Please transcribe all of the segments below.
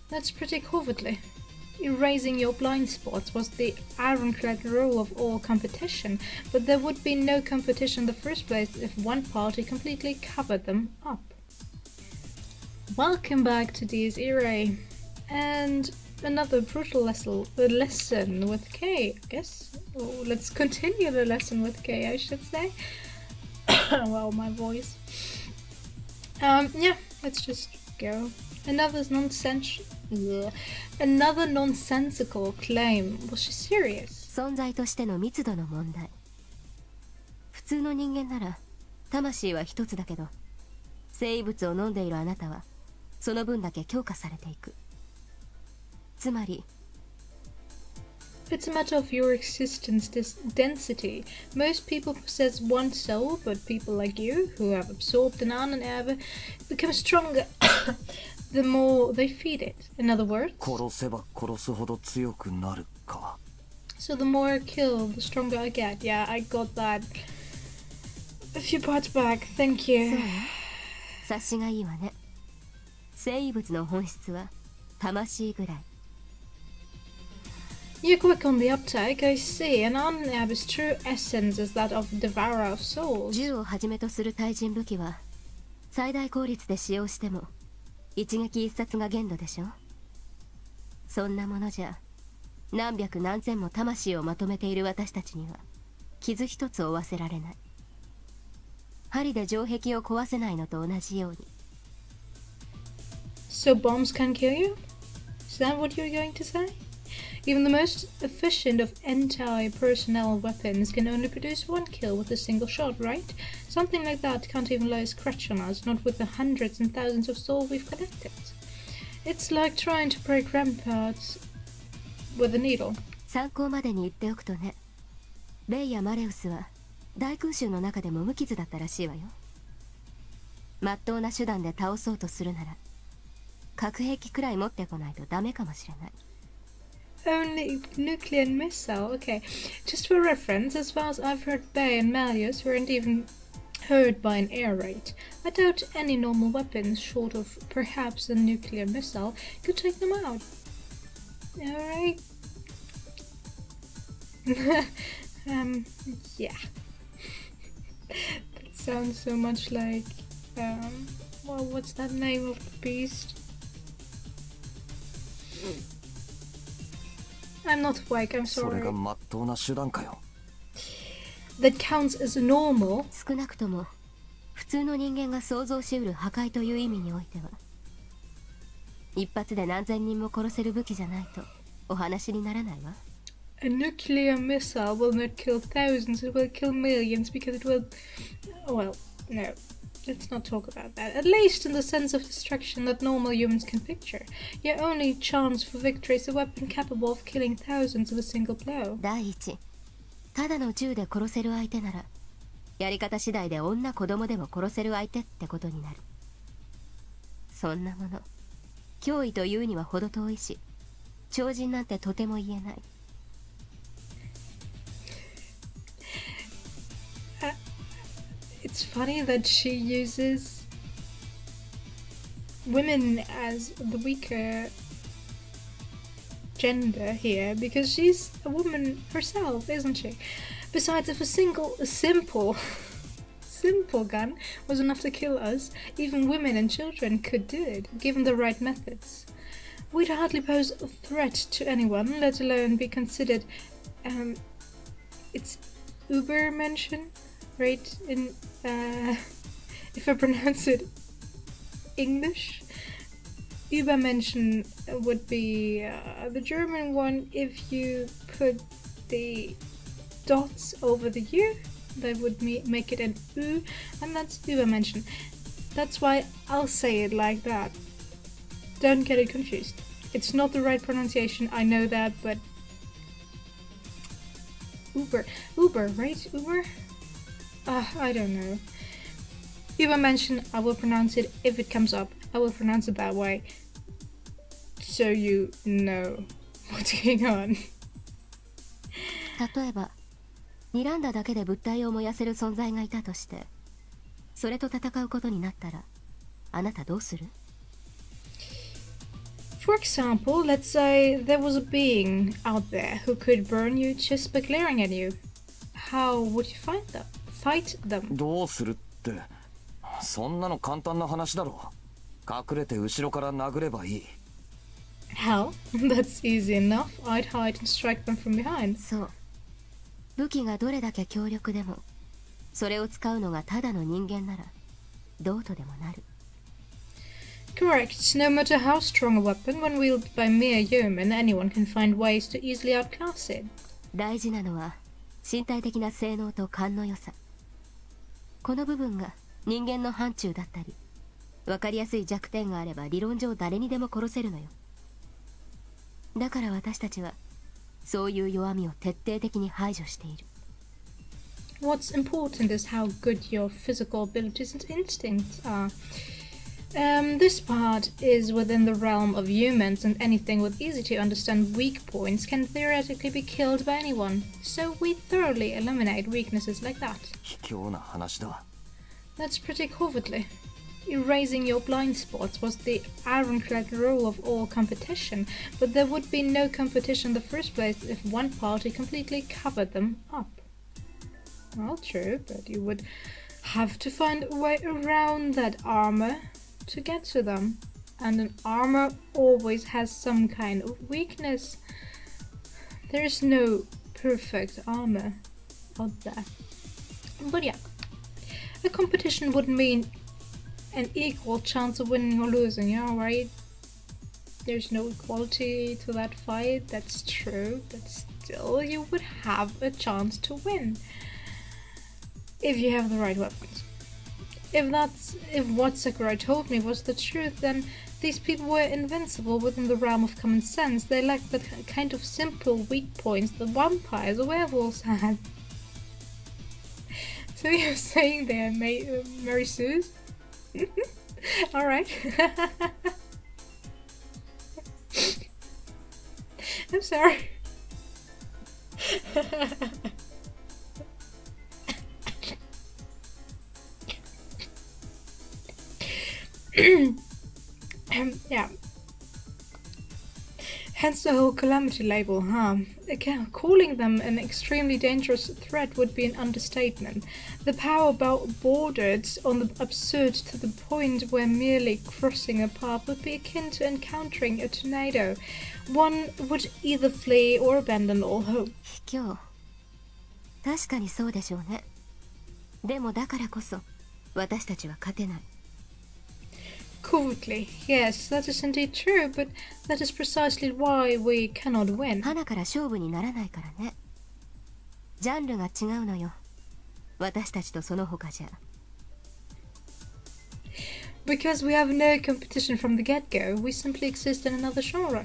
That's pretty cowardly. Erasing your blind spots was the ironclad rule of all competition, but there would be no competition in the first place if one party completely covered them up. Welcome back to these Irae, and another brutal lesson with K, I guess. Oh, let's continue the lesson with K, I should say. Well, my voice. Yeah, let's just go. Another nonsensical claim. Was she serious? 存在としての密度の問題。普通の人間なら魂は一つだけど、生物を飲んでいるあなたはその分だけ強化されていく。つまり It's a matter of your existence density. Most people possess one soul, but people like you, who have absorbed an Amantes, become stronger the more they feed it. In other words, so the more I kill, the stronger I get. Yeah, I got that a few parts back. Thank you. 察しがいいわね。生物の本質は魂ぐらい。You're quick on the uptake, I see. An Amantes' true essence is that of devourer of souls. 銃をはじめとする対人武器は最大効率で使用しても一撃一殺が限度でしょ。そんなものじゃ何百何千も魂をまとめている私たちには傷一つ負わせられない。針で城壁を壊せないのと同じように。So bombs can kill you? Is that what you're going to say? Even the most efficient of anti-personnel weapons can only produce one kill with a single shot, right? Something like that can't even lay a scratch on us, not with the hundreds and thousands of souls we've collected. It's like trying to break ramparts with a needle. 参考までに言っておくとね、レイやマレウスは大空襲の中でも無傷だったらしいわよ。まっとうな手段で倒そうとするなら核兵器くらい持ってこないとダメかもしれない。Only nuclear missile. Okay, just for reference, as far as I've heard, Bay and Malleus weren't even hurt by an air raid. I doubt any normal weapons, short of perhaps a nuclear missile, could take them out. Alright. Yeah. That sounds so much like, well, what's that name of the beast? I'm not awake, I'm sorry. That counts as normal. 少なくとも普通の人間が想像しうる破壊という意味においては一発で何千人も殺せる武器じゃないとお話にならないわ。A nuclear missile will not kill thousands, it will kill millions because it will... Well, no. Let's not talk about that. At least in the sense of destruction that normal humans can picture. Your only chance for victory is a weapon capable of killing thousands with a single blow. 第一、ただの銃で殺せる相手なら、やり方次第で女子供でも殺せる相手ってことになる。そんなもの、脅威というには程遠いし、超人なんてとても言えない。It's funny that she uses women as the weaker gender here because she's a woman herself, isn't she? Besides, if a simple gun was enough to kill us, even women and children could do it, given the right methods. We'd hardly pose a threat to anyone, let alone be considered, it's Übermenschen, right? In if I pronounce it English, Übermenschen would be the German one. If you put the dots over the U, that would make it an U, and that's Übermenschen. That's why I'll say it like that. Don't get it confused. It's not the right pronunciation, I know that, but Uber, right? Uber? I don't know. Übermenschen, I will pronounce it if it comes up. I will pronounce it that way. So you know what's going on. 例えば、睨んだだけで物体を燃やせる存在がいたとして、それと戦うことになったら、あなたどうする？ For example, let's say there was a being out there who could burn you just by glaring at you. How would you fight them? どうするって、そんなの簡単な話だろ。隠れて後ろから殴ればいい。Hell, that's easy enough. I'd hide and strike them from behind. そう。武器がどれだけ強力でも、それを使うのがただの人間なら、どうとでもなる。Correct. No matter how strong a weapon, when wielded by mere human, anyone can find ways to easily outclass it. 大事なのは身体的な性能と勘の良さ。この部分が人間の範疇だったり、分かりやすい弱点があれば理論上誰にでも殺せるのよ。だから私たちはそういう弱みを徹底的に排除している。What's important is how good your physical abilities and instincts are. This part is within the realm of humans, and anything with easy to understand weak points can theoretically be killed by anyone. So we thoroughly eliminate weaknesses like that. 卑怯な話だ。That's pretty cowardly. Erasing your blind spots was the ironclad rule of all competition, but there would be no competition in the first place if one party completely covered them up. Well, true, but you would have to find a way around that armor to get to them, and an armor always has some kind of weakness. There is no perfect armor out there. But yeah, a competition would mean an equal chance of winning or losing, yeah, right? There's no equality to that fight, that's true, but still you would have a chance to win if you have the right weapons. If what Sakurai told me was the truth, then these people were invincible within the realm of common sense. They lacked the kind of simple weak points that vampires or werewolves had. So you're saying they're Mary Sue's? Alright. I'm sorry. Yeah. Hence the whole calamity label, huh? Again, calling them an extremely dangerous threat would be an understatement. The power bordered on the absurd to the point where merely crossing a path would be akin to encountering a tornado. One would either flee or abandon all hope. 卑怯。確かにそうでしょうね。でもだからこそ私たちは勝てない。Cowardly, yes, that is indeed true, but that is precisely why we cannot win. 花から勝負にならないからね。ジャンルが違うのよ。私たちとその他じゃ。Because we have no competition from the get-go, we simply exist in another genre.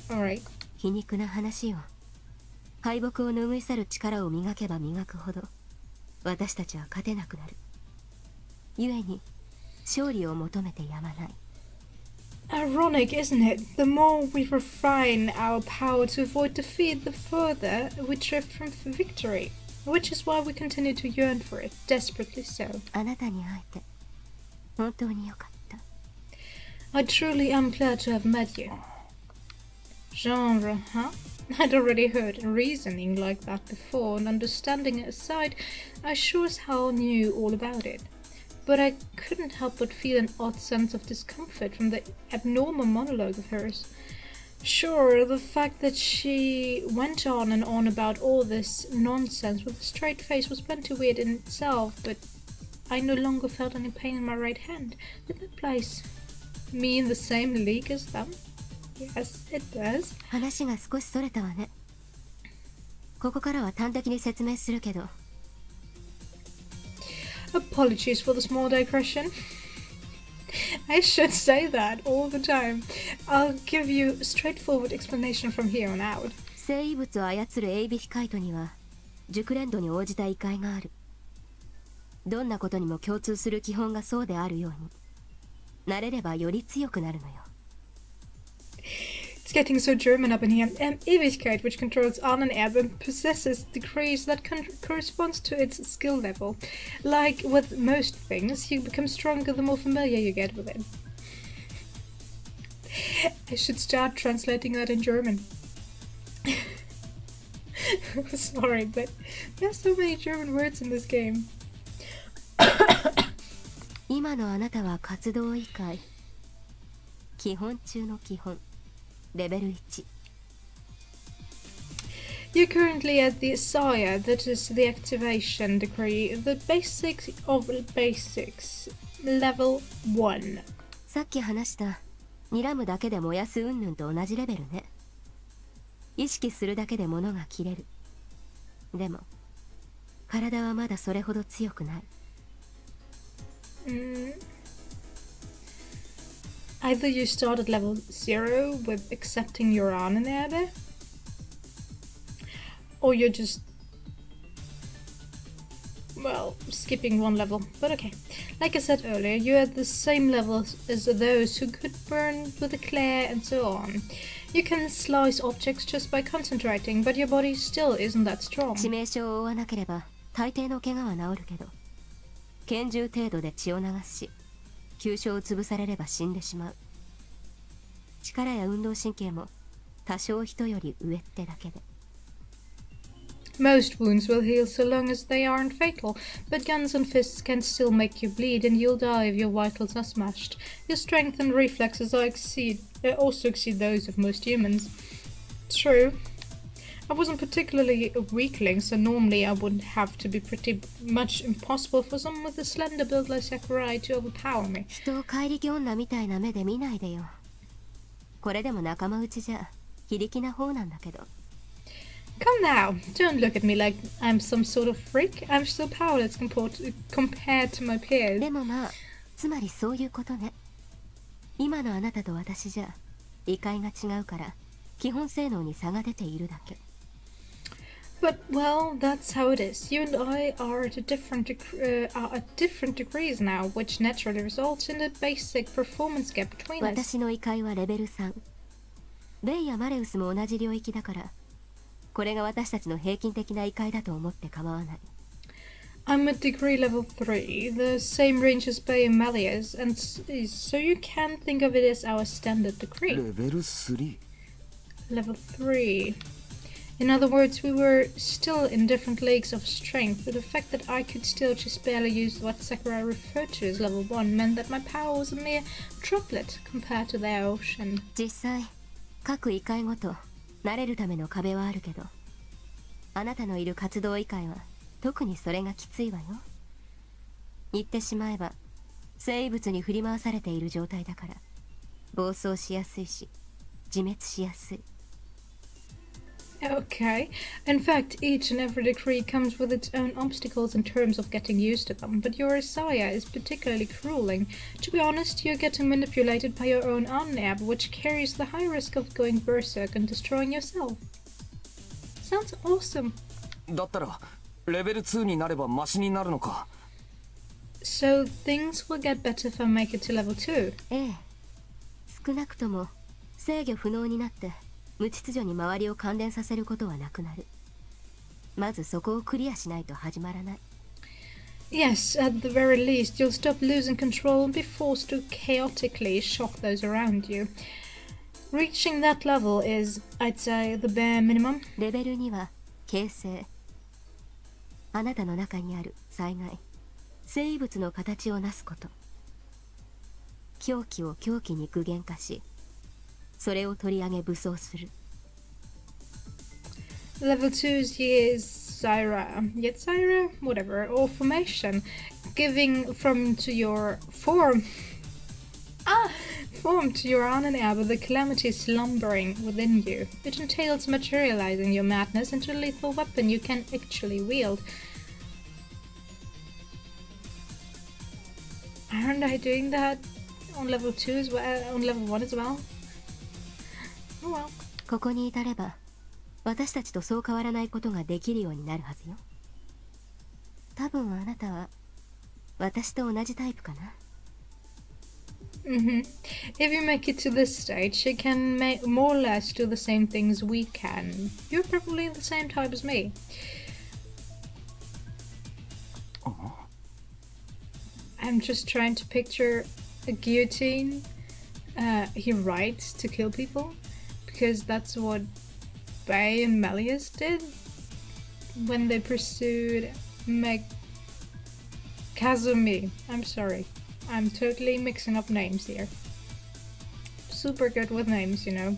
Alright. 皮肉な話よ。敗北を拭い去る力を磨けば磨くほど、私たちは勝てなくなる。故に、勝利を求めてやまない。Ironic, isn't it? The more we refine our power to avoid defeat, the further we drift from victory. Which is why we continue to yearn for it, desperately so. あなたに会えて、本当によかった。I truly am glad to have met you. Genre, huh? I'd already heard reasoning like that before, and understanding it aside, I sure as hell knew all about it. But I couldn't help but feel an odd sense of discomfort from the abnormal monologue of hers. Sure, the fact that she went on and on about all this nonsense with a straight face was plenty weird in itself, but I no longer felt any pain in my right hand. Did that place me in the same league as them? Yes, it does. 話が少しそれたわね。ここからは端的に説明するけど。Apologies for the small digression. I should say that all the time. I'll give you a straightforward explanation from here on out. 生異物を操るエイビヒカイトには熟練度に応じた異界がある。どんなことにも共通する基本がそうであるように、慣れればより強くなるのよ。It's getting so German up in here. Ewigkeit, which controls on and air, but possesses degrees that corresponds to its skill level. Like with most things, you become stronger the more familiar you get with it. I should start translating that in German. Sorry, but there's so many German words in this game. 今のあなたは活動異界。基本中の基本。レベル1。You're currently at the Saya, that is the activation degree, the basics of basics, level 1. さっき話した睨むだけで燃やす云々と同じレベルね。意識するだけで物が切れる。でも体はまだそれほど強くない。Either you start at level 0 with accepting your Irae, or you're just, well, skipping one level, but okay. Like I said earlier, you're at the same level as those who could burn with a clay and so on. You can slice objects just by concentrating, but your body still isn't that strong. 致命傷を負わなければ大抵の怪我は治るけど、拳銃程度で血を流すし、急所を潰されれば死んでしまう。力や運動神経も多少人より上ってだけで。Most wounds will heal so long as they aren't fatal, but guns and fists can still make you bleed and you'll die if your vitals are smashed. Your strength and reflexes also exceed those of most humans. True. I wasn't particularly a weakling, so normally I would have to be pretty much impossible for someone with a slender build like Sakurai to overpower me. 人を怪力女みたいな目で見ないでよ。これでも仲間内じゃ非力な方なんだけど。Come now, don't look at me like I'm some sort of freak. I'm still powerless compared to my peers. でもまあ、つまりそういうことね。今のあなたと私じゃ異界が違うから基本性能に差が出ているだけ。But, well, that's how it is. You and I are at different degrees now, which naturally results in a basic performance gap between us. 私の異界はレベル3。レイやマレウスも同じ領域だから、これが私たちの平均的な異界だと思って構わない。I'm at degree level 3, the same range as Bay and Malleus, and so you can think of it as our standard degree. レベル 3? Level 3. In other words, we were still in different leagues of strength, but the fact that I could still just barely use what Sakurai referred to as level 1 meant that my power was a mere droplet compared to their ocean. 実際、各異界ごと慣れるための壁はあるけど、あなたのいる活動異界は特にそれがきついわよ。言ってしまえば生物に振り回されている状態だから暴走しやすいし自滅しやすい。Okay. In fact, each and every decree comes with its own obstacles in terms of getting used to them, but your Isaiah is particularly crueling. To be honest, you're getting manipulated by your own Irae, which carries the high risk of going berserk and destroying yourself. Sounds awesome. だったらレベル2になればマシになるのか。 So things will get better if I make it to level 2? ええ。少なくとも制御不能になって無秩序に周りを感電させることはなくなる。まずそこをクリアしないと始まらない。Yes, at the very least, you'll stop losing control and be forced to chaotically shock those around you. Reaching that level is, I'd say, the bare minimum. レベル2は形成。あなたの中にある災害、生物の形をなすこと。狂気を狂気に具現化し、それを取り上げ武装する。Level 2's Zyra, whatever, or formation, giving form to your Irae with the calamity slumbering within you. It entails materializing your madness into a lethal weapon you can actually wield. Aren't I doing that on level 2 as well, on level 1 as well? Oh well. ここに至れば私たちとそう変わらないことができるようになるはずよ。多分あなたは私と同じタイプかな。If you make it to this stage, you can more or less do the same things we can. You're probably the same type as me. I'm just trying to picture a guillotine he writes to kill people, because that's what Bay and Melius did when they pursued Kazumi. I'm sorry, I'm totally mixing up names here. Super good with names, you know.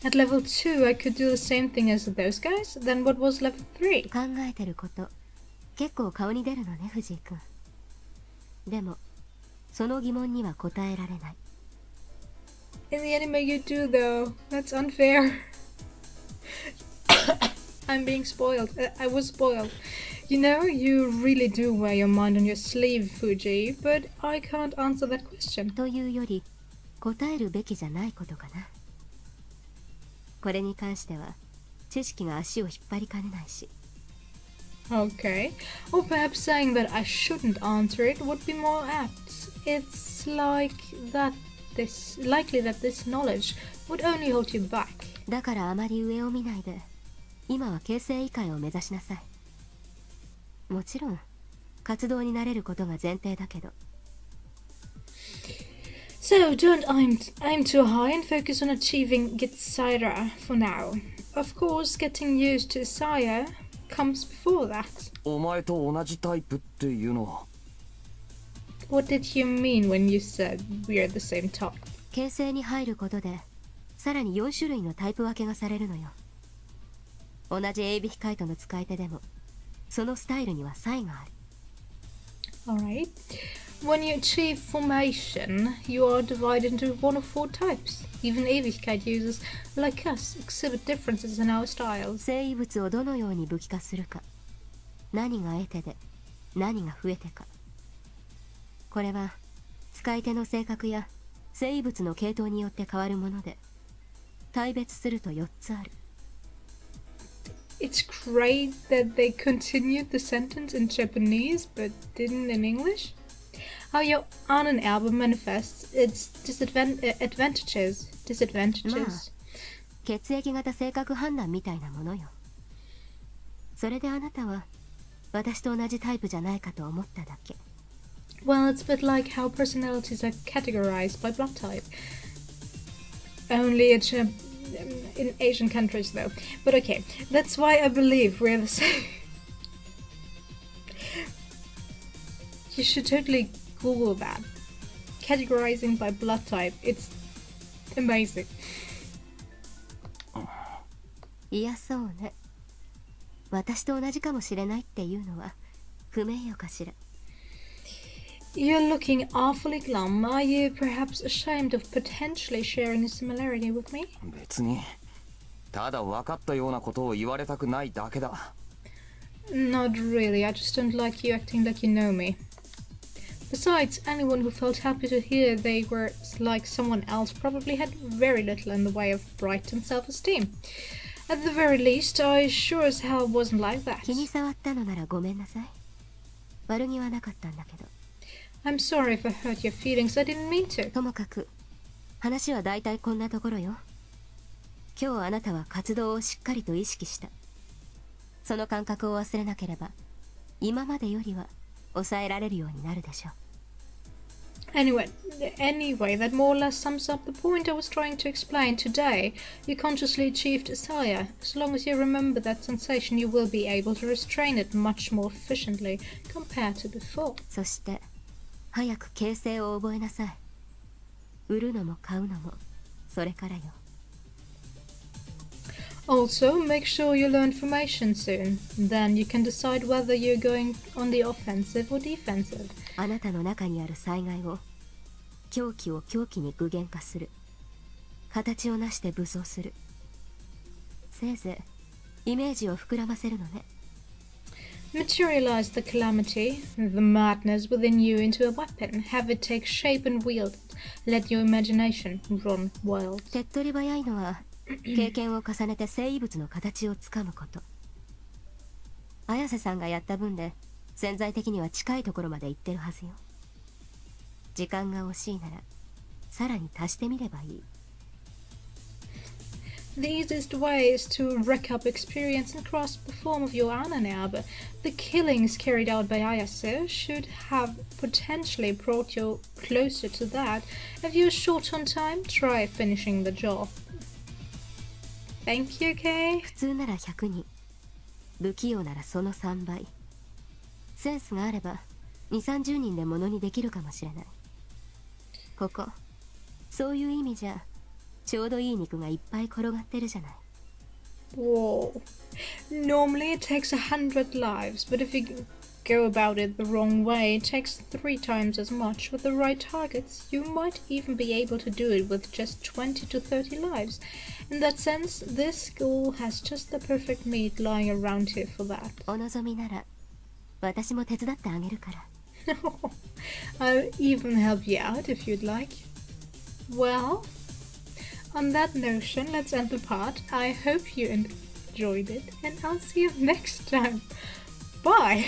At level 2 I could do the same thing as those guys. Then what was level 3? 考えてること結構顔に出るのね藤井君。でもその疑問には答えられない。 In the anime you do though. That's unfair. I'm being spoiled. I was spoiled. You know, you really do wear your mind on your sleeve, Fuji, but I can't answer that question. というより答えるべきじゃないことかな。これに関しては知識が足を引っ張りかねないし。 Okay. Or perhaps saying that I shouldn't answer it would be more apt. It's likely that this knowledge would only hold you back. だからあまり上を見ないで今は形成以下を目指しなさい。もちろん活動に慣れることが前提だけど。 So don't aim too high and focus on achieving Gitsaira for now. Of course, getting used to Isaiah comes before that. お前と同じタイプっていうのは What did you mean when you said we're the same type? 形成に入ることでさらに4種類のタイプ分けがされるのよ。同じエイビヒカイトの使い手でもそのスタイルには差異がある。 Alright. When you achieve formation, you are divided into one of 4 types. Even Ewigkeit users, like us, exhibit differences in our styles. 生物をどのように武器化するか、何が得手で何が増えてか。これは使い手の性格や生物の系統によって変わるもので、大別すると4つある。 It's great that they continued the sentence in Japanese but didn't in English. How your Anan album manifests its disadvantages. まあ、血液型性格判断みたいなものよ。それであなたは私と同じタイプじゃないかと思っただけ。 Well, it's a bit like how personalities are categorized by blood type. Only in Asian countries, though. But okay, that's why I believe we're the same. You should totally Google that. Categorizing by blood type. It's amazing. いやそうね。私と同じかもしれないっていうのは不名誉かしら。 You're looking awfully glum. Are you perhaps ashamed of potentially sharing a similarity with me? 別にただ分かったようなことを言われたくないだけだ。 Not really. I just don't like you acting like you know me. Besides, anyone who felt happy to hear they were like someone else probably had very little in the way of bright and self-esteem. At the very least, I sure as hell wasn't like that. 気に障ったのならごめんなさい。悪気はなかったんだけど。 I'm sorry if I hurt your feelings. I didn't mean to. ともかく話はだいたいこんなところよ。今日あなたは活動をしっかりと意識した。その感覚を忘れなければ今までよりは抑えられるようになるでしょう。 Anyway, that more or less sums up the point I was trying to explain. Today, you consciously achieved Isaiah. As long as you remember that sensation, you will be able to restrain it much more efficiently compared to before. そして早く形成を覚えなさい。売るのも買うのもそれからよ。 Also, make sure you learn formation soon. Then you can decide whether you're going on the offensive or defensive. あなたの中にある災害を狂気を狂気に具現化する。形を成して武装する。せいぜいイメージを膨らませるのね。 Materialize the calamity, the madness within you into a weapon. Have it take shape and wield it. Let your imagination run wild. 手っ取り早いのは経験を重ねて生物の形をつかむこと。綾瀬さんがやった分で潜在的には近いところまで行ってるはずよ。時間が惜しいならさらに足してみればいい。The easiest way is to rack up experience and grasp the form of your Ananerbe. The killings carried out by Ayase should have potentially brought you closer to that. If you're short on time, try finishing the job. Thank you, Kay. 普通なら100人、不器用ならその3倍。センスがあれば2、30人でものにできるかもしれない。ここ、そういう意味じゃちょうどいい肉がいっぱい転がってるじゃない。Whoa. Normally it takes 100 lives, but if you go about it the wrong way, it takes 3 times as much. With the right targets, you might even be able to do it with just 20 to 30 lives. In that sense, this school has just the perfect meat lying around here for that. お望みなら私も手伝ってあげるから。I'll even help you out if you'd like. Well, on that notion, let's end the part. I hope you enjoyed it, and I'll see you next time. Bye!